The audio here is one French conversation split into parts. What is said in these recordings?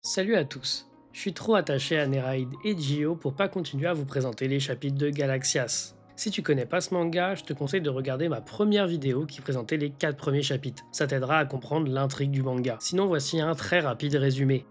Salut à tous. Je suis trop attaché à Neraid et Gio pour pas continuer à vous présenter les chapitres de Galaxias. Si tu connais pas ce manga, je te conseille de regarder ma première vidéo qui présentait les 4 premiers chapitres. Ça t'aidera à comprendre l'intrigue du manga. Sinon, voici un très rapide résumé.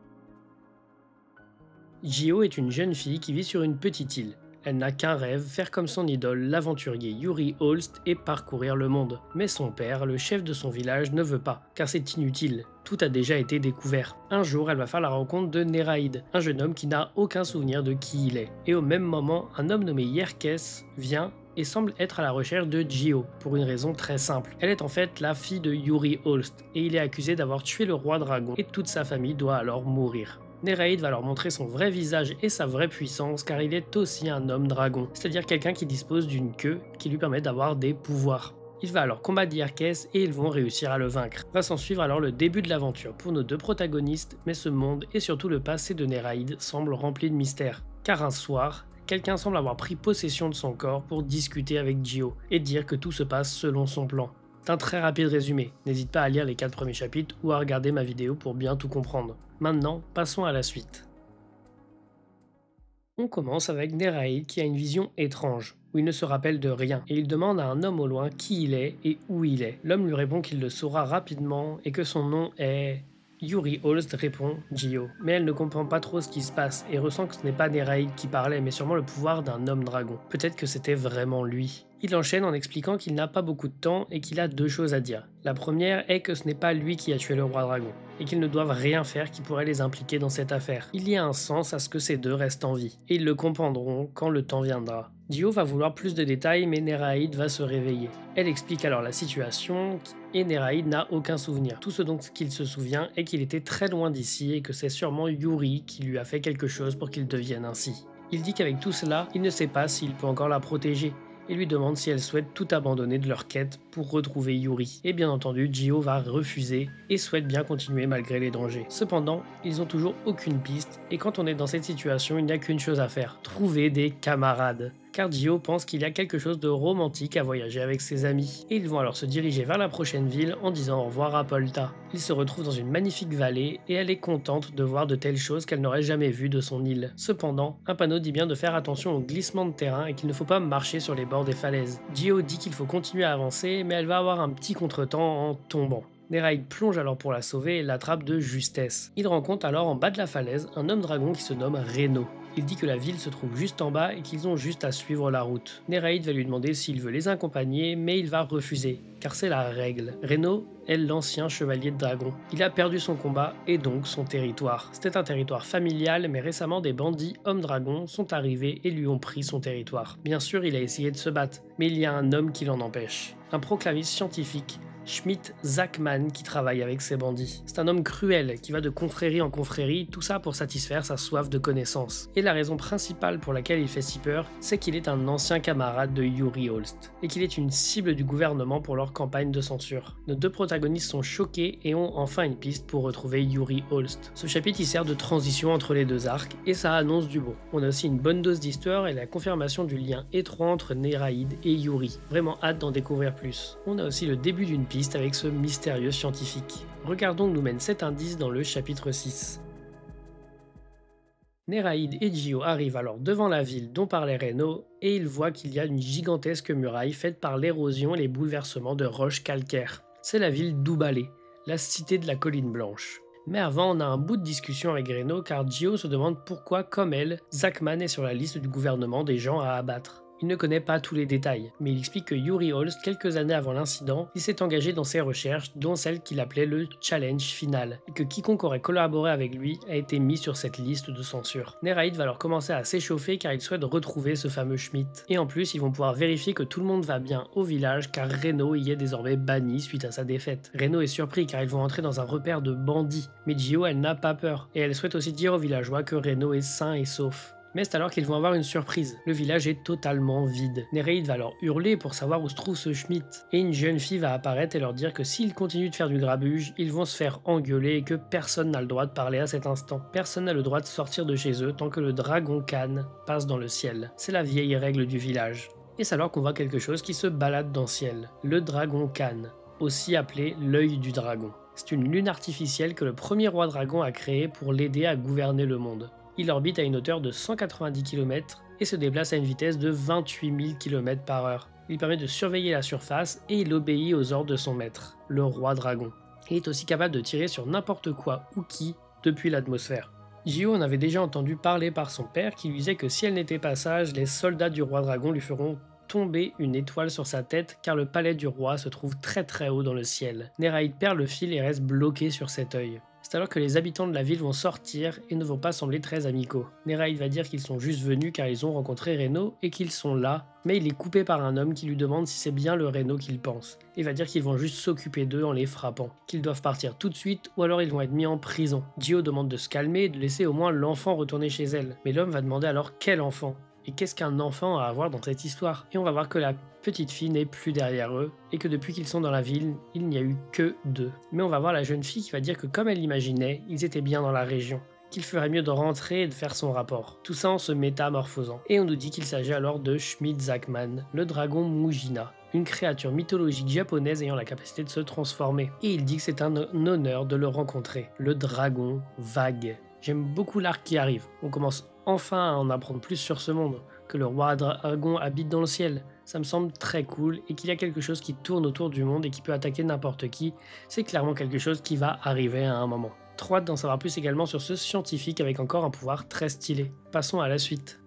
Gio est une jeune fille qui vit sur une petite île. Elle n'a qu'un rêve, faire comme son idole, l'aventurier Yuri Holst et parcourir le monde. Mais son père, le chef de son village, ne veut pas, car c'est inutile. Tout a déjà été découvert. Un jour, elle va faire la rencontre de Neraid, un jeune homme qui n'a aucun souvenir de qui il est. Et au même moment, un homme nommé Yerkes vient et semble être à la recherche de Gio, pour une raison très simple. Elle est en fait la fille de Yuri Holst, et il est accusé d'avoir tué le roi dragon, et toute sa famille doit alors mourir. Neraid va leur montrer son vrai visage et sa vraie puissance car il est aussi un homme dragon, c'est-à-dire quelqu'un qui dispose d'une queue qui lui permet d'avoir des pouvoirs. Il va alors combattre Yerkes et ils vont réussir à le vaincre. Va s'en suivre alors le début de l'aventure pour nos deux protagonistes, mais ce monde et surtout le passé de Neraid semblent remplis de mystères. Car un soir, quelqu'un semble avoir pris possession de son corps pour discuter avec Gio et dire que tout se passe selon son plan. C'est un très rapide résumé, n'hésite pas à lire les 4 premiers chapitres ou à regarder ma vidéo pour bien tout comprendre. Maintenant, passons à la suite. On commence avec Neraid qui a une vision étrange, où il ne se rappelle de rien, et il demande à un homme au loin qui il est et où il est. L'homme lui répond qu'il le saura rapidement et que son nom est... Yuri Holst répond Gio, mais elle ne comprend pas trop ce qui se passe et ressent que ce n'est pas Neraid qui parlait, mais sûrement le pouvoir d'un homme dragon. Peut-être que c'était vraiment lui. Il enchaîne en expliquant qu'il n'a pas beaucoup de temps et qu'il a 2 choses à dire. La première est que ce n'est pas lui qui a tué le roi dragon, et qu'ils ne doivent rien faire qui pourrait les impliquer dans cette affaire. Il y a un sens à ce que ces deux restent en vie, et ils le comprendront quand le temps viendra. Gio va vouloir plus de détails, mais Neraid va se réveiller. Elle explique alors la situation, et Neraid n'a aucun souvenir. Tout ce dont il se souvient est qu'il était très loin d'ici et que c'est sûrement Yuri qui lui a fait quelque chose pour qu'il devienne ainsi. Il dit qu'avec tout cela, il ne sait pas s'il peut encore la protéger, et lui demande si elle souhaite tout abandonner de leur quête pour retrouver Yuri. Et bien entendu, Gio va refuser et souhaite bien continuer malgré les dangers. Cependant, ils ont toujours aucune piste, et quand on est dans cette situation, il n'y a qu'une chose à faire, trouver des camarades. Car Gio pense qu'il y a quelque chose de romantique à voyager avec ses amis. Et ils vont alors se diriger vers la prochaine ville en disant au revoir à Polta. Ils se retrouvent dans une magnifique vallée et elle est contente de voir de telles choses qu'elle n'aurait jamais vues de son île. Cependant, un panneau dit bien de faire attention au glissement de terrain et qu'il ne faut pas marcher sur les bords des falaises. Gio dit qu'il faut continuer à avancer, mais elle va avoir un petit contretemps en tombant. Neraid plonge alors pour la sauver et l'attrape de justesse. Il rencontre alors en bas de la falaise un homme dragon qui se nomme Reno. Il dit que la ville se trouve juste en bas et qu'ils ont juste à suivre la route. Neraid va lui demander s'il veut les accompagner, mais il va refuser, car c'est la règle. Reno est l'ancien chevalier de dragon. Il a perdu son combat et donc son territoire. C'était un territoire familial, mais récemment des bandits hommes dragons sont arrivés et lui ont pris son territoire. Bien sûr, il a essayé de se battre, mais il y a un homme qui l'en empêche. Un proclamiste scientifique, Schmidt Zachman, qui travaille avec ces bandits. C'est un homme cruel qui va de confrérie en confrérie, tout ça pour satisfaire sa soif de connaissance. Et la raison principale pour laquelle il fait si peur, c'est qu'il est un ancien camarade de Yuri Holst, et qu'il est une cible du gouvernement pour leur campagne de censure. Nos deux protagonistes sont choqués et ont enfin une piste pour retrouver Yuri Holst. Ce chapitre il sert de transition entre les deux arcs, et ça annonce du bon. On a aussi une bonne dose d'histoire et la confirmation du lien étroit entre Neraid et Yuri. Vraiment hâte d'en découvrir plus. On a aussi le début d'une piste avec ce mystérieux scientifique. Regardons où nous mène cet indice dans le chapitre 6. Neraid et Gio arrivent alors devant la ville dont parlait Reno et ils voient qu'il y a une gigantesque muraille faite par l'érosion et les bouleversements de roches calcaires. C'est la ville d'Ubalé, la cité de la colline blanche. Mais avant, on a un bout de discussion avec Reno car Gio se demande pourquoi, comme elle, Zachman est sur la liste du gouvernement des gens à abattre. Il ne connaît pas tous les détails, mais il explique que Yuri Holst, quelques années avant l'incident, il s'est engagé dans ses recherches, dont celle qu'il appelait le challenge final, et que quiconque aurait collaboré avec lui a été mis sur cette liste de censure. Neraid va alors commencer à s'échauffer car il souhaite retrouver ce fameux Schmidt. Et en plus, ils vont pouvoir vérifier que tout le monde va bien au village car Reno y est désormais banni suite à sa défaite. Reno est surpris car ils vont entrer dans un repère de bandits, mais Gio elle n'a pas peur, et elle souhaite aussi dire aux villageois que Reno est sain et sauf. Mais c'est alors qu'ils vont avoir une surprise. Le village est totalement vide. Neraid va alors hurler pour savoir où se trouve ce Schmidt. Et une jeune fille va apparaître et leur dire que s'ils continuent de faire du grabuge, ils vont se faire engueuler et que personne n'a le droit de parler à cet instant. Personne n'a le droit de sortir de chez eux tant que le dragon Khan passe dans le ciel. C'est la vieille règle du village. Et c'est alors qu'on voit quelque chose qui se balade dans le ciel. Le dragon Khan, aussi appelé l'œil du dragon. C'est une lune artificielle que le premier roi dragon a créée pour l'aider à gouverner le monde. Il orbite à une hauteur de 190 km et se déplace à une vitesse de 28 000 km/h. Il permet de surveiller la surface et il obéit aux ordres de son maître, le roi dragon. Il est aussi capable de tirer sur n'importe quoi ou qui depuis l'atmosphère. Gio en avait déjà entendu parler par son père qui lui disait que si elle n'était pas sage, les soldats du roi dragon lui feront tomber une étoile sur sa tête car le palais du roi se trouve très haut dans le ciel. Néraïd perd le fil et reste bloqué sur cet œil. C'est alors que les habitants de la ville vont sortir et ne vont pas sembler très amicaux. Néraïd va dire qu'ils sont juste venus car ils ont rencontré Reno et qu'ils sont là, mais il est coupé par un homme qui lui demande si c'est bien le Reno qu'il pense. Il va dire qu'ils vont juste s'occuper d'eux en les frappant, qu'ils doivent partir tout de suite ou alors ils vont être mis en prison. Gio demande de se calmer et de laisser au moins l'enfant retourner chez elle, mais l'homme va demander alors quel enfant. Et qu'est-ce qu'un enfant a à voir dans cette histoire? Et on va voir que la petite fille n'est plus derrière eux, et que depuis qu'ils sont dans la ville, il n'y a eu que d'eux. Mais on va voir la jeune fille qui va dire que comme elle l'imaginait, ils étaient bien dans la région, qu'il ferait mieux de rentrer et de faire son rapport. Tout ça en se métamorphosant. Et on nous dit qu'il s'agit alors de Schmidt-Zachman, le dragon Mujina, une créature mythologique japonaise ayant la capacité de se transformer. Et il dit que c'est un honneur de le rencontrer, le dragon vague. J'aime beaucoup l'arc qui arrive. On commence enfin à en apprendre plus sur ce monde, que le roi dragon habite dans le ciel. Ça me semble très cool et qu'il y a quelque chose qui tourne autour du monde et qui peut attaquer n'importe qui. C'est clairement quelque chose qui va arriver à un moment. Trop hâte d'en savoir plus également sur ce scientifique avec encore un pouvoir très stylé. Passons à la suite.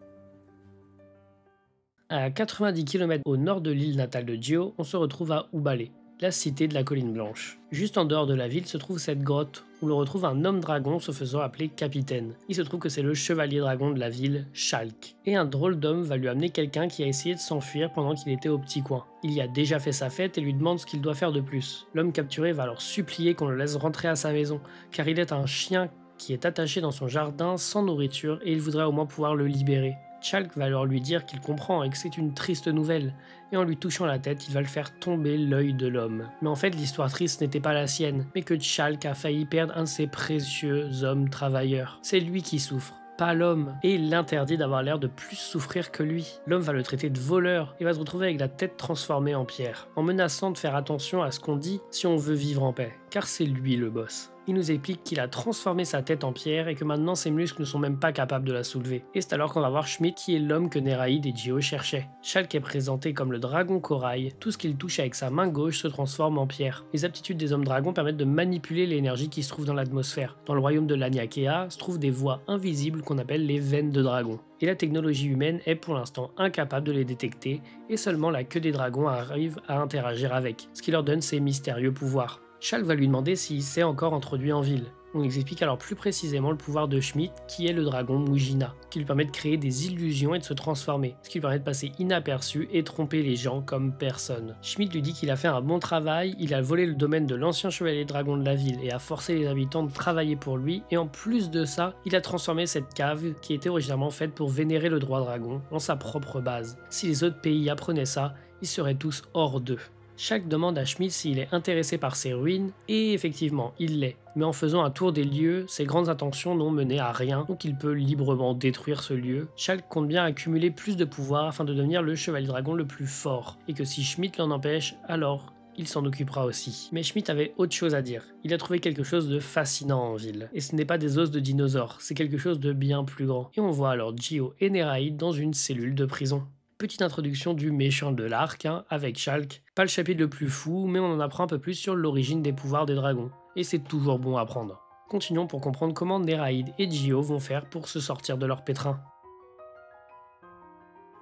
À 90 km au nord de l'île natale de Gio, on se retrouve à Ubale, la cité de la colline blanche. Juste en dehors de la ville se trouve cette grotte où l'on retrouve un homme dragon se faisant appeler capitaine. Il se trouve que c'est le chevalier dragon de la ville, Shulk. Et un drôle d'homme va lui amener quelqu'un qui a essayé de s'enfuir pendant qu'il était au petit coin. Il y a déjà fait sa fête et lui demande ce qu'il doit faire de plus. L'homme capturé va alors supplier qu'on le laisse rentrer à sa maison, car il est un chien qui est attaché dans son jardin sans nourriture et il voudrait au moins pouvoir le libérer. Shulk va alors lui dire qu'il comprend et que c'est une triste nouvelle, et en lui touchant la tête, il va le faire tomber l'œil de l'homme. Mais en fait, l'histoire triste n'était pas la sienne, mais que Shulk a failli perdre un de ses précieux hommes travailleurs. C'est lui qui souffre, pas l'homme, et il l'interdit d'avoir l'air de plus souffrir que lui. L'homme va le traiter de voleur et va se retrouver avec la tête transformée en pierre, en menaçant de faire attention à ce qu'on dit si on veut vivre en paix, car c'est lui le boss. Il nous explique qu'il a transformé sa tête en pierre et que maintenant ses muscles ne sont même pas capables de la soulever. Et c'est alors qu'on va voir Schmidt qui est l'homme que Néraïd et Gio cherchaient. Shulk est présenté comme le dragon corail, tout ce qu'il touche avec sa main gauche se transforme en pierre. Les aptitudes des hommes dragons permettent de manipuler l'énergie qui se trouve dans l'atmosphère. Dans le royaume de l'Aniakea se trouvent des voies invisibles qu'on appelle les veines de dragon. Et la technologie humaine est pour l'instant incapable de les détecter, et seulement la queue des dragons arrive à interagir avec, ce qui leur donne ces mystérieux pouvoirs. Shulk va lui demander s'il s'est encore introduit en ville. On explique alors plus précisément le pouvoir de Schmidt, qui est le dragon Mujina, qui lui permet de créer des illusions et de se transformer, ce qui lui permet de passer inaperçu et tromper les gens comme personne. Schmidt lui dit qu'il a fait un bon travail, il a volé le domaine de l'ancien chevalier dragon de la ville et a forcé les habitants de travailler pour lui, et en plus de ça, il a transformé cette cave qui était originalement faite pour vénérer le roi dragon en sa propre base. Si les autres pays apprenaient ça, ils seraient tous hors d'eux. Shulk demande à Schmidt s'il est intéressé par ces ruines, et effectivement, il l'est. Mais en faisant un tour des lieux, ses grandes intentions n'ont mené à rien, donc il peut librement détruire ce lieu. Shulk compte bien accumuler plus de pouvoir afin de devenir le chevalier dragon le plus fort, et que si Schmidt l'en empêche, alors il s'en occupera aussi. Mais Schmidt avait autre chose à dire. Il a trouvé quelque chose de fascinant en ville. Et ce n'est pas des os de dinosaures, c'est quelque chose de bien plus grand. Et on voit alors Gio et Néraïd dans une cellule de prison. Petite introduction du méchant de l'arc, avec Shulk. Pas le chapitre le plus fou, mais on en apprend un peu plus sur l'origine des pouvoirs des dragons. Et c'est toujours bon à apprendre. Continuons pour comprendre comment Néraïd et Gio vont faire pour se sortir de leur pétrin.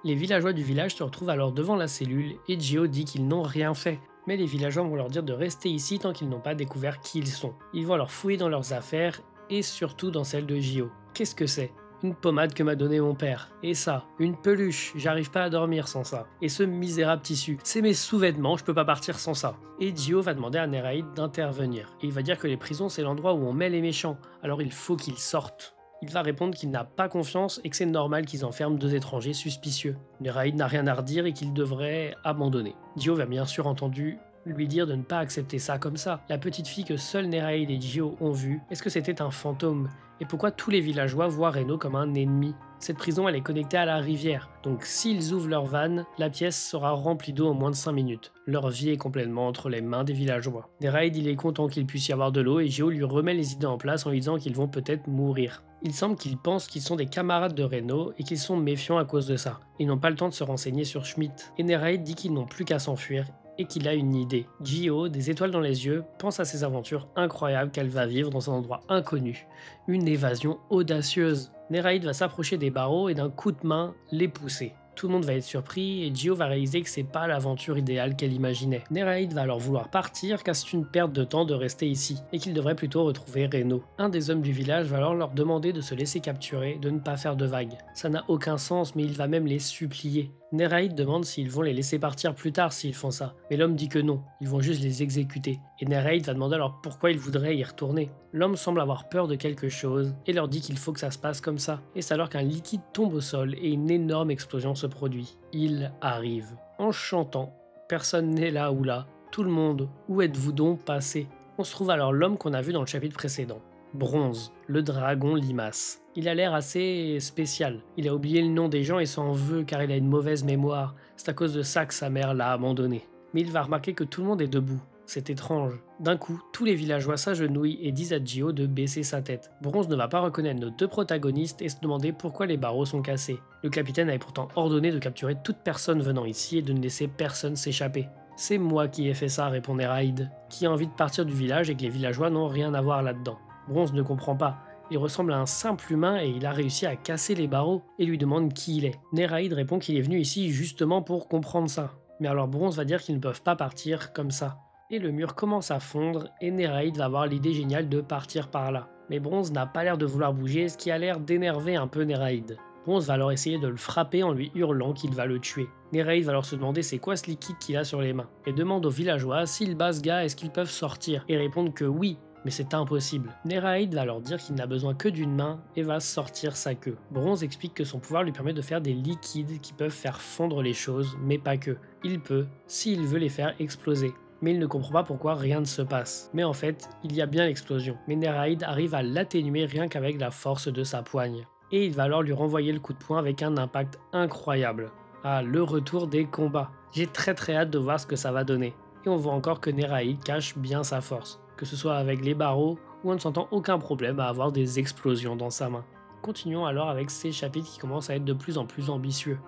Les villageois du village se retrouvent alors devant la cellule et Gio dit qu'ils n'ont rien fait. Mais les villageois vont leur dire de rester ici tant qu'ils n'ont pas découvert qui ils sont. Ils vont alors fouiller dans leurs affaires et surtout dans celles de Gio. Qu'est-ce que c'est ? Une pommade que m'a donné mon père. Et ça, une peluche, j'arrive pas à dormir sans ça. Et ce misérable tissu, c'est mes sous-vêtements, je peux pas partir sans ça. Et Gio va demander à Néraïd d'intervenir. Et il va dire que les prisons c'est l'endroit où on met les méchants, alors il faut qu'ils sortent. Il va répondre qu'il n'a pas confiance et que c'est normal qu'ils enferment deux étrangers suspicieux. Néraïd n'a rien à redire et qu'il devrait abandonner. Gio va bien sûr entendu lui dire de ne pas accepter ça comme ça. La petite fille que seuls Néraïd et Gio ont vue, est-ce que c'était un fantôme? Et pourquoi tous les villageois voient Reno comme un ennemi? Cette prison elle est connectée à la rivière, donc s'ils ouvrent leur vanne, la pièce sera remplie d'eau en moins de 5 minutes. Leur vie est complètement entre les mains des villageois. Néraïd il est content qu'il puisse y avoir de l'eau et Gio lui remet les idées en place en lui disant qu'ils vont peut-être mourir. Il semble qu'ils pensent qu'ils sont des camarades de Reno et qu'ils sont méfiants à cause de ça. Ils n'ont pas le temps de se renseigner sur Schmidt. Et Néraïd dit qu'ils n'ont plus qu'à s'enfuir et qu'il a une idée. Gio, des étoiles dans les yeux, pense à ces aventures incroyables qu'elle va vivre dans un endroit inconnu. Une évasion audacieuse. Néraïd va s'approcher des barreaux et d'un coup de main, les pousser. Tout le monde va être surpris et Gio va réaliser que c'est pas l'aventure idéale qu'elle imaginait. Néraïd va alors vouloir partir car c'est une perte de temps de rester ici et qu'il devrait plutôt retrouver Reno. Un des hommes du village va alors leur demander de se laisser capturer, de ne pas faire de vagues. Ça n'a aucun sens mais il va même les supplier. Néraïd demande s'ils vont les laisser partir plus tard s'ils font ça, mais l'homme dit que non, ils vont juste les exécuter. Et Néraïd va demander alors pourquoi ils voudraient y retourner. L'homme semble avoir peur de quelque chose et leur dit qu'il faut que ça se passe comme ça. Et c'est alors qu'un liquide tombe au sol et une énorme explosion se produit. Il arrive. En chantant, personne n'est là ou là, tout le monde, où êtes-vous donc passé? On se trouve alors l'homme qu'on a vu dans le chapitre précédent. Bronze, le dragon limace. Il a l'air assez spécial. Il a oublié le nom des gens et s'en veut car il a une mauvaise mémoire. C'est à cause de ça que sa mère l'a abandonné. Mais il va remarquer que tout le monde est debout. C'est étrange. D'un coup, tous les villageois s'agenouillent et disent à Gio de baisser sa tête. Bronze ne va pas reconnaître nos deux protagonistes et se demander pourquoi les barreaux sont cassés. Le capitaine avait pourtant ordonné de capturer toute personne venant ici et de ne laisser personne s'échapper. C'est moi qui ai fait ça, répond Néraïd, qui a envie de partir du village et que les villageois n'ont rien à voir là-dedans. Bronze ne comprend pas. Il ressemble à un simple humain et il a réussi à casser les barreaux et lui demande qui il est. Néraïd répond qu'il est venu ici justement pour comprendre ça. Mais alors Bronze va dire qu'ils ne peuvent pas partir comme ça. Et le mur commence à fondre et Néraïd va avoir l'idée géniale de partir par là. Mais Bronze n'a pas l'air de vouloir bouger, ce qui a l'air d'énerver un peu Néraïd. Bronze va alors essayer de le frapper en lui hurlant qu'il va le tuer. Néraïd va alors se demander c'est quoi ce liquide qu'il a sur les mains et demande aux villageois s'ils battent ce gars est-ce qu'ils peuvent sortir et répondent que oui. Mais c'est impossible. Néraïd va leur dire qu'il n'a besoin que d'une main et va sortir sa queue. Bronze explique que son pouvoir lui permet de faire des liquides qui peuvent faire fondre les choses, mais pas que. Il peut, s'il veut les faire exploser. Mais il ne comprend pas pourquoi rien ne se passe. Mais en fait, il y a bien l'explosion. Mais Néraïd arrive à l'atténuer rien qu'avec la force de sa poigne. Et il va alors lui renvoyer le coup de poing avec un impact incroyable. Ah, le retour des combats. J'ai très hâte de voir ce que ça va donner. Et on voit encore que Néraïd cache bien sa force. Que ce soit avec les barreaux ou en ne sentant aucun problème à avoir des explosions dans sa main. Continuons alors avec ces chapitres qui commencent à être de plus en plus ambitieux.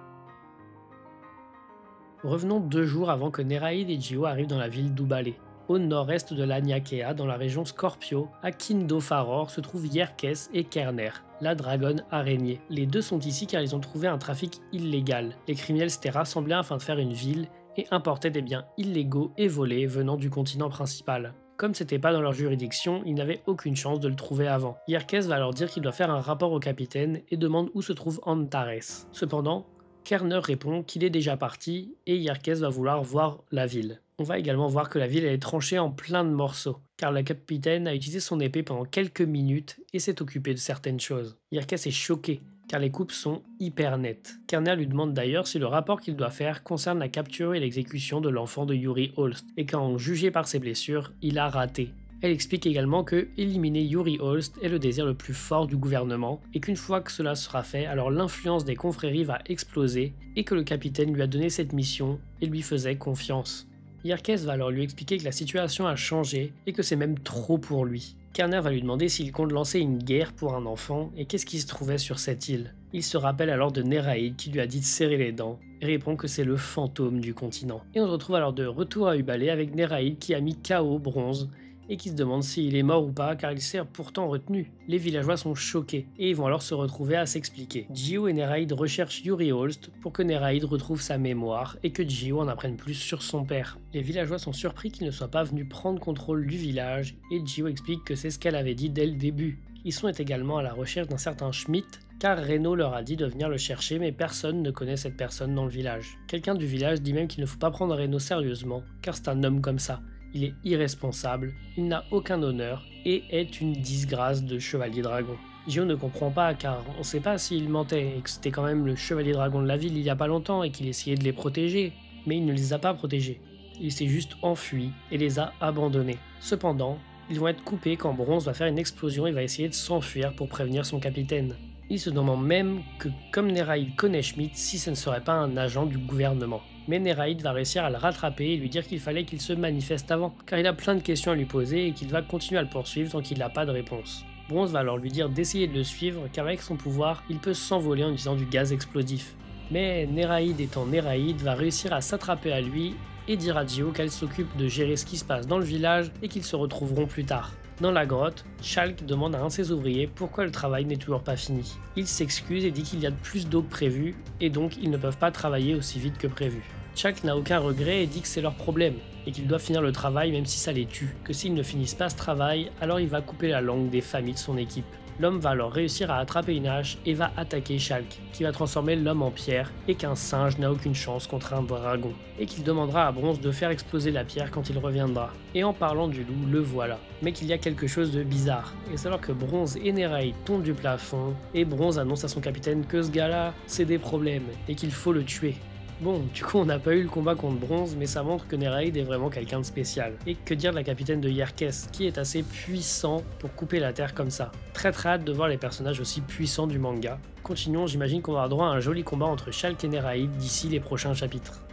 Revenons 2 jours avant que Néraïd et Gio arrivent dans la ville d'Ubale. Au nord-est de l'Aniakea, dans la région Scorpio, à Kindofaror se trouvent Yerkes et Kerner, la dragonne araignée. Les deux sont ici car ils ont trouvé un trafic illégal. Les criminels s'étaient rassemblés afin de faire une ville et importaient des biens illégaux et volés venant du continent principal. Comme c'était pas dans leur juridiction, ils n'avaient aucune chance de le trouver avant. Yerkes va alors dire qu'il doit faire un rapport au capitaine et demande où se trouve Antares. Cependant, Kerner répond qu'il est déjà parti et Yerkes va vouloir voir la ville. On va également voir que la ville est tranchée en plein de morceaux, car le capitaine a utilisé son épée pendant quelques minutes et s'est occupé de certaines choses. Yerkes est choqué, car les coupes sont hyper nettes. Kerner lui demande d'ailleurs si le rapport qu'il doit faire concerne la capture et l'exécution de l'enfant de Yuri Holst, et quand jugé par ses blessures, il a raté. Elle explique également que éliminer Yuri Holst est le désir le plus fort du gouvernement, et qu'une fois que cela sera fait, alors l'influence des confréries va exploser, et que le capitaine lui a donné cette mission et lui faisait confiance. Yerkes va alors lui expliquer que la situation a changé et que c'est même trop pour lui. Kerner va lui demander s'il compte lancer une guerre pour un enfant et qu'est-ce qui se trouvait sur cette île. Il se rappelle alors de Néraïd qui lui a dit de serrer les dents et répond que c'est le fantôme du continent. Et on se retrouve alors de retour à Ubale avec Néraïd qui a mis KO Bronze et qui se demande s'il est mort ou pas car il s'est pourtant retenu. Les villageois sont choqués et ils vont alors se retrouver à s'expliquer. Gio et Néraïd recherchent Yuri Holst pour que Néraïd retrouve sa mémoire et que Gio en apprenne plus sur son père. Les villageois sont surpris qu'il ne soit pas venu prendre contrôle du village et Gio explique que c'est ce qu'elle avait dit dès le début. Ils sont également à la recherche d'un certain Schmidt car Reno leur a dit de venir le chercher mais personne ne connaît cette personne dans le village. Quelqu'un du village dit même qu'il ne faut pas prendre Reno sérieusement car c'est un homme comme ça. Il est irresponsable, il n'a aucun honneur et est une disgrâce de chevalier dragon. Gio ne comprend pas car on ne sait pas s'il mentait et que c'était quand même le chevalier dragon de la ville il y a pas longtemps et qu'il essayait de les protéger, mais il ne les a pas protégés. il s'est juste enfui et les a abandonnés. Cependant, ils vont être coupés quand Bronze va faire une explosion et va essayer de s'enfuir pour prévenir son capitaine. Il se demande même que comme Neraid connaît Schmidt, si ce ne serait pas un agent du gouvernement. Mais Neraid va réussir à le rattraper et lui dire qu'il fallait qu'il se manifeste avant, car il a plein de questions à lui poser et qu'il va continuer à le poursuivre tant qu'il n'a pas de réponse. Bronze va alors lui dire d'essayer de le suivre car avec son pouvoir, il peut s'envoler en utilisant du gaz explosif. Mais Neraid étant Neraid va réussir à s'attraper à lui et dire à Dio qu'elle s'occupe de gérer ce qui se passe dans le village et qu'ils se retrouveront plus tard. Dans la grotte, Shulk demande à un de ses ouvriers pourquoi le travail n'est toujours pas fini. Il s'excuse et dit qu'il y a plus d'eau que prévu et donc ils ne peuvent pas travailler aussi vite que prévu. Shulk n'a aucun regret et dit que c'est leur problème et qu'ils doivent finir le travail même si ça les tue, que s'ils ne finissent pas ce travail, alors il va couper la langue des familles de son équipe. L'homme va alors réussir à attraper une hache et va attaquer Shulk, qui va transformer l'homme en pierre et qu'un singe n'a aucune chance contre un dragon, et qu'il demandera à Bronze de faire exploser la pierre quand il reviendra. Et en parlant du loup, le voilà. Mais qu'il y a quelque chose de bizarre, et c'est alors que Bronze et Neraid tombent du plafond, et Bronze annonce à son capitaine que ce gars-là, c'est des problèmes, et qu'il faut le tuer. Bon, du coup on n'a pas eu le combat contre Bronze, mais ça montre que Neraid est vraiment quelqu'un de spécial. Et que dire de la capitaine de Yerkes, qui est assez puissant pour couper la terre comme ça. Très hâte de voir les personnages aussi puissants du manga. Continuons, j'imagine qu'on aura droit à un joli combat entre Shulk et Neraid d'ici les prochains chapitres.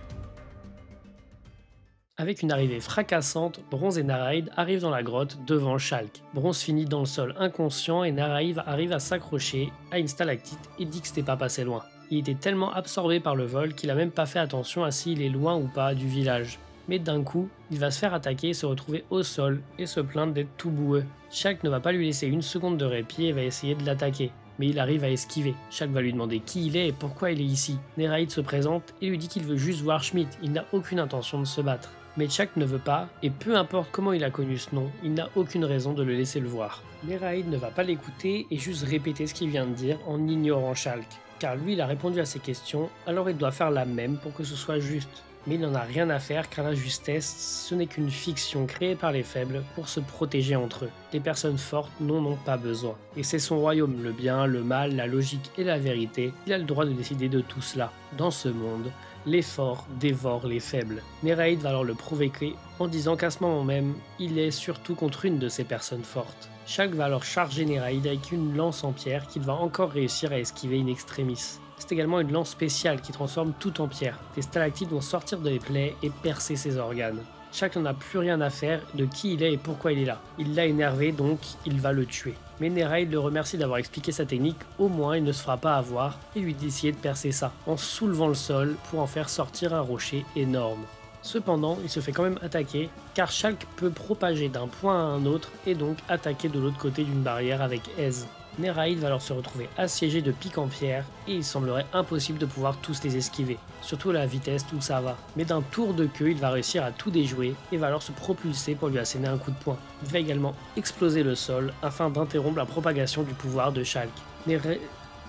Avec une arrivée fracassante, Bronze et Neraid arrivent dans la grotte devant Shulk. Bronze finit dans le sol inconscient et Neraid arrive à s'accrocher à une stalactite et dit que c'était pas passé loin. Il était tellement absorbé par le vol qu'il a même pas fait attention à s'il est loin ou pas du village. Mais d'un coup, il va se faire attaquer et se retrouver au sol et se plaindre d'être tout boueux. Shulk ne va pas lui laisser une seconde de répit et va essayer de l'attaquer. Mais il arrive à esquiver. Shulk va lui demander qui il est et pourquoi il est ici. Neraid se présente et lui dit qu'il veut juste voir Schmidt, il n'a aucune intention de se battre. Mais Shulk ne veut pas, et peu importe comment il a connu ce nom, il n'a aucune raison de le laisser le voir. Neraid ne va pas l'écouter et juste répéter ce qu'il vient de dire en ignorant Shulk. Car lui il a répondu à ses questions, alors il doit faire la même pour que ce soit juste. Mais il n'en a rien à faire car la justesse, ce n'est qu'une fiction créée par les faibles pour se protéger entre eux. Les personnes fortes n'en ont pas besoin. Et c'est son royaume, le bien, le mal, la logique et la vérité, il a le droit de décider de tout cela. Dans ce monde, les forts dévorent les faibles. Neraid va alors le provoquer en disant qu'à ce moment même, il est surtout contre une de ces personnes fortes. Shulk va alors charger Neraid avec une lance en pierre qu'il va encore réussir à esquiver in extremis. C'est également une lance spéciale qui transforme tout en pierre. Des stalactites vont sortir de les plaies et percer ses organes. Shulk n'en a plus rien à faire de qui il est et pourquoi il est là. Il l'a énervé donc il va le tuer. Mais Neraid le remercie d'avoir expliqué sa technique, au moins il ne se fera pas avoir et lui dit d'essayer de percer ça, en soulevant le sol pour en faire sortir un rocher énorme. Cependant, il se fait quand même attaquer, car Shulk peut propager d'un point à un autre et donc attaquer de l'autre côté d'une barrière avec aise. Neraid va alors se retrouver assiégé de pics en pierre et il semblerait impossible de pouvoir tous les esquiver, surtout à la vitesse tout ça va. Mais d'un tour de queue, il va réussir à tout déjouer et va alors se propulser pour lui asséner un coup de poing. Il va également exploser le sol afin d'interrompre la propagation du pouvoir de Shulk.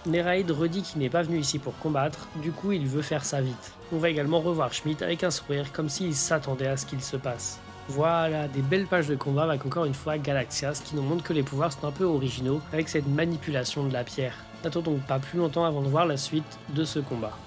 Neraid redit qu'il n'est pas venu ici pour combattre, du coup il veut faire ça vite. On va également revoir Schmidt avec un sourire comme s'il s'attendait à ce qu'il se passe. Voilà, des belles pages de combat avec encore une fois Galaxias qui nous montre que les pouvoirs sont un peu originaux avec cette manipulation de la pierre. N'attendons donc pas plus longtemps avant de voir la suite de ce combat.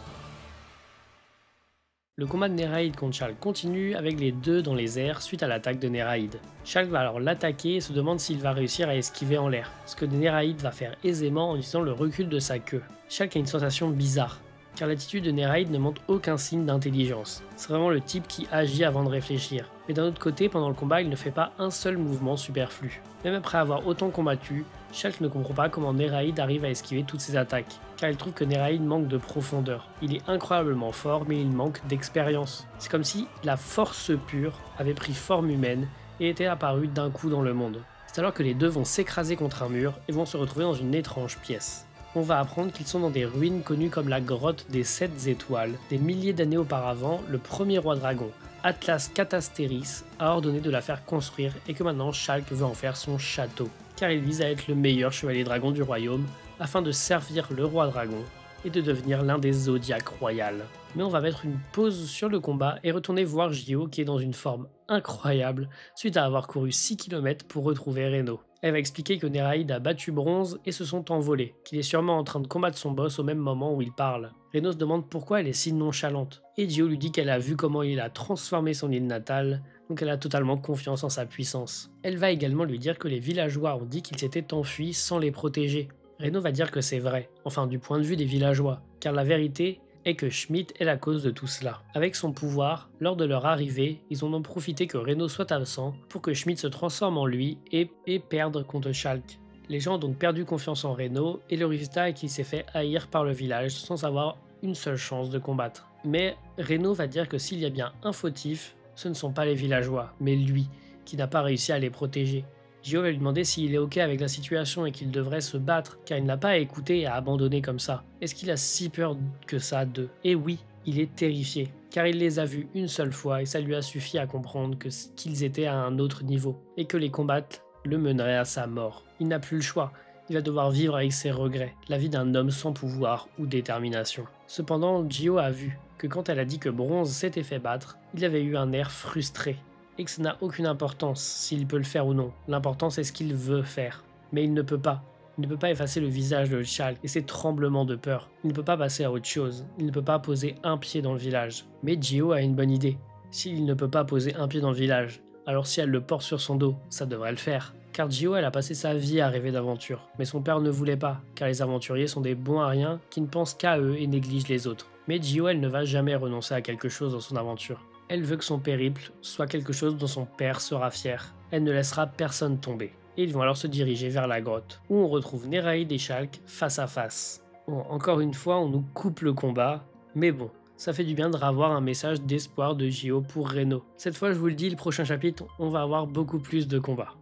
Le combat de Neraid contre Shulk continue avec les deux dans les airs suite à l'attaque de Neraid. Shulk va alors l'attaquer et se demande s'il va réussir à esquiver en l'air, ce que Neraid va faire aisément en utilisant le recul de sa queue. Shulk a une sensation bizarre, car l'attitude de Neraid ne montre aucun signe d'intelligence. C'est vraiment le type qui agit avant de réfléchir. Mais d'un autre côté, pendant le combat, il ne fait pas un seul mouvement superflu. Même après avoir autant combattu, Shulk ne comprend pas comment Neraid arrive à esquiver toutes ses attaques, car il trouve que Neraid manque de profondeur. Il est incroyablement fort, mais il manque d'expérience. C'est comme si la force pure avait pris forme humaine et était apparue d'un coup dans le monde. C'est alors que les deux vont s'écraser contre un mur et vont se retrouver dans une étrange pièce. On va apprendre qu'ils sont dans des ruines connues comme la grotte des 7 étoiles. Des milliers d'années auparavant, le premier roi dragon, Atlas Catasteris, a ordonné de la faire construire et que maintenant Shulk veut en faire son château, car il vise à être le meilleur chevalier dragon du royaume afin de servir le roi dragon et de devenir l'un des zodiaques royales. Mais on va mettre une pause sur le combat et retourner voir Gio qui est dans une forme incroyable suite à avoir couru 6 km pour retrouver Reno. Elle va expliquer que Néraïd a battu Bronze et se sont envolés, qu'il est sûrement en train de combattre son boss au même moment où il parle. Reno se demande pourquoi elle est si nonchalante, et Gio lui dit qu'elle a vu comment il a transformé son île natale, donc elle a totalement confiance en sa puissance. Elle va également lui dire que les villageois ont dit qu'ils s'étaient enfuis sans les protéger. Reno va dire que c'est vrai, enfin du point de vue des villageois, car la vérité est que Schmidt est la cause de tout cela. Avec son pouvoir, lors de leur arrivée, ils en ont profité que Reno soit absent pour que Schmidt se transforme en lui et perdre contre Schalke. Les gens ont donc perdu confiance en Reno et le résultat est qu'il s'est fait haïr par le village sans avoir une seule chance de combattre. Mais Reno va dire que s'il y a bien un fautif, ce ne sont pas les villageois, mais lui, qui n'a pas réussi à les protéger. Gio va lui demander s'il est ok avec la situation et qu'il devrait se battre, car il n'a pas à écouter et à abandonner comme ça. Est-ce qu'il a si peur que ça d'eux? Et oui, il est terrifié, car il les a vus une seule fois et ça lui a suffi à comprendre qu'ils étaient à un autre niveau, et que les combattre le mèneraient à sa mort. Il n'a plus le choix, il va devoir vivre avec ses regrets, la vie d'un homme sans pouvoir ou détermination. Cependant, Gio a vu que quand elle a dit que Bronze s'était fait battre, il avait eu un air frustré, et que ça n'a aucune importance s'il peut le faire ou non. L'important c'est ce qu'il veut faire. Mais il ne peut pas. Il ne peut pas effacer le visage de Schalke et ses tremblements de peur. Il ne peut pas passer à autre chose. Il ne peut pas poser un pied dans le village. Mais Gio a une bonne idée. S'il ne peut pas poser un pied dans le village, alors si elle le porte sur son dos, ça devrait le faire. Car Gio, elle a passé sa vie à rêver d'aventure. Mais son père ne voulait pas, car les aventuriers sont des bons à rien qui ne pensent qu'à eux et négligent les autres. Mais Gio, elle ne va jamais renoncer à quelque chose dans son aventure. Elle veut que son périple soit quelque chose dont son père sera fier. Elle ne laissera personne tomber. Et ils vont alors se diriger vers la grotte, où on retrouve Néraïd et Schalke face à face. Bon, encore une fois, on nous coupe le combat, mais bon, ça fait du bien de revoir un message d'espoir de Gio pour Reno. Cette fois, je vous le dis, le prochain chapitre, on va avoir beaucoup plus de combats.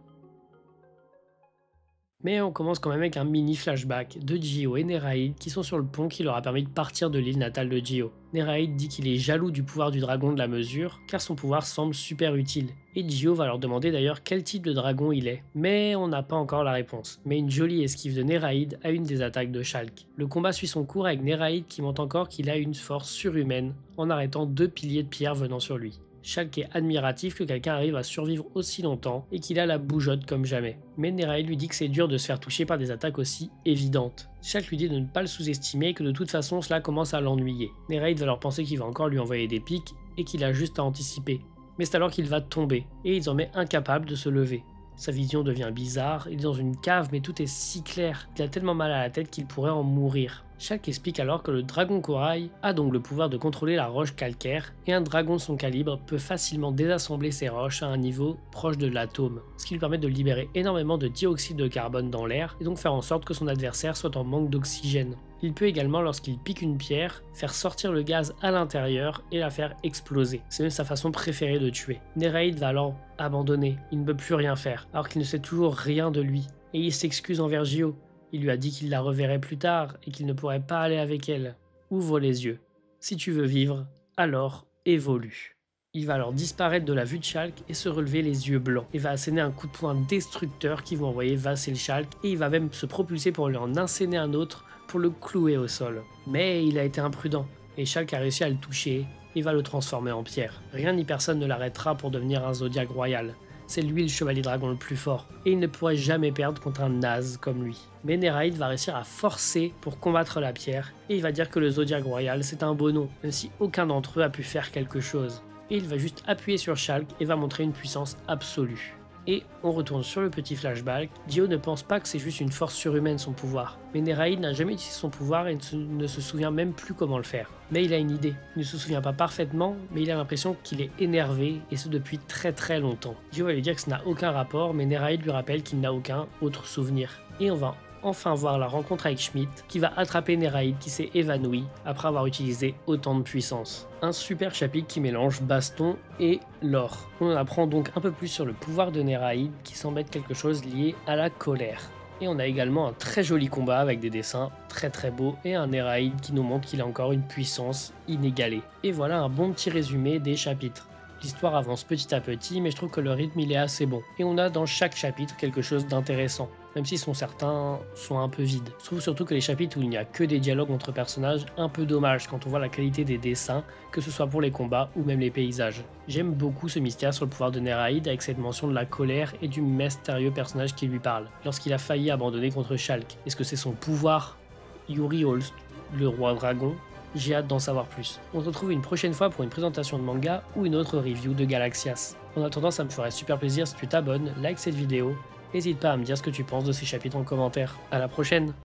Mais on commence quand même avec un mini flashback de Gio et Néraïd qui sont sur le pont qui leur a permis de partir de l'île natale de Gio. Néraïd dit qu'il est jaloux du pouvoir du dragon de la mesure car son pouvoir semble super utile. Et Gio va leur demander d'ailleurs quel type de dragon il est. Mais on n'a pas encore la réponse. Mais une jolie esquive de Néraïd à une des attaques de Schalke. Le combat suit son cours avec Néraïd qui montre encore qu'il a une force surhumaine en arrêtant 2 piliers de pierre venant sur lui. Schalke est admiratif que quelqu'un arrive à survivre aussi longtemps et qu'il a la bougeotte comme jamais. Mais Néraïd lui dit que c'est dur de se faire toucher par des attaques aussi évidentes. Schalke lui dit de ne pas le sous-estimer et que de toute façon cela commence à l'ennuyer. Néraïd va leur penser qu'il va encore lui envoyer des pics et qu'il a juste à anticiper. Mais c'est alors qu'il va tomber et il en est incapable de se lever. Sa vision devient bizarre, il est dans une cave mais tout est si clair qu'il a tellement mal à la tête qu'il pourrait en mourir. Schalke explique alors que le dragon corail a donc le pouvoir de contrôler la roche calcaire et un dragon de son calibre peut facilement désassembler ces roches à un niveau proche de l'atome, ce qui lui permet de libérer énormément de dioxyde de carbone dans l'air et donc faire en sorte que son adversaire soit en manque d'oxygène. Il peut également, lorsqu'il pique une pierre, faire sortir le gaz à l'intérieur et la faire exploser. C'est même sa façon préférée de tuer. Néraïd va alors abandonner, il ne peut plus rien faire, alors qu'il ne sait toujours rien de lui. Et il s'excuse envers Gio. Il lui a dit qu'il la reverrait plus tard et qu'il ne pourrait pas aller avec elle. Ouvre les yeux. Si tu veux vivre, alors évolue. Il va alors disparaître de la vue de Schalke et se relever les yeux blancs. Il va asséner un coup de poing destructeur qui va envoyer valser le Schalke et il va même se propulser pour lui en asséner un autre pour le clouer au sol. Mais il a été imprudent et Schalke a réussi à le toucher et va le transformer en pierre. Rien ni personne ne l'arrêtera pour devenir un Zodiac royal. C'est lui le chevalier dragon le plus fort, et il ne pourrait jamais perdre contre un naze comme lui. Mais Néraïd va réussir à forcer pour combattre la pierre, et il va dire que le Zodiac royal c'est un beau nom, même si aucun d'entre eux a pu faire quelque chose. Et il va juste appuyer sur Schalke et va montrer une puissance absolue. Et on retourne sur le petit flashback, Gio ne pense pas que c'est juste une force surhumaine son pouvoir, mais Néraïd n'a jamais utilisé son pouvoir et ne se souvient même plus comment le faire. Mais il a une idée, il ne se souvient pas parfaitement, mais il a l'impression qu'il est énervé, et ce depuis très longtemps. Gio va lui dire que ça n'a aucun rapport, mais Néraïd lui rappelle qu'il n'a aucun autre souvenir. Et on va enfin voir la rencontre avec Schmidt, qui va attraper Néraïd qui s'est évanoui après avoir utilisé autant de puissance. Un super chapitre qui mélange baston et lore. On apprend donc un peu plus sur le pouvoir de Néraïd qui semble être quelque chose lié à la colère. Et on a également un très joli combat avec des dessins très beaux et un Néraïd qui nous montre qu'il a encore une puissance inégalée. Et voilà un bon petit résumé des chapitres. L'histoire avance petit à petit, mais je trouve que le rythme il est assez bon. Et on a dans chaque chapitre quelque chose d'intéressant. même si certains sont un peu vides. Je trouve surtout que les chapitres où il n'y a que des dialogues entre personnages, un peu dommage quand on voit la qualité des dessins, que ce soit pour les combats ou même les paysages. J'aime beaucoup ce mystère sur le pouvoir de Neraid avec cette mention de la colère et du mystérieux personnage qui lui parle. Lorsqu'il a failli abandonner contre Shulk, est-ce que c'est son pouvoir? Yuri Holst, le roi dragon? J'ai hâte d'en savoir plus. On se retrouve une prochaine fois pour une présentation de manga ou une autre review de Galaxias. En attendant, ça me ferait super plaisir si tu t'abonnes, like cette vidéo, n'hésite pas à me dire ce que tu penses de ces chapitres en commentaire. À la prochaine!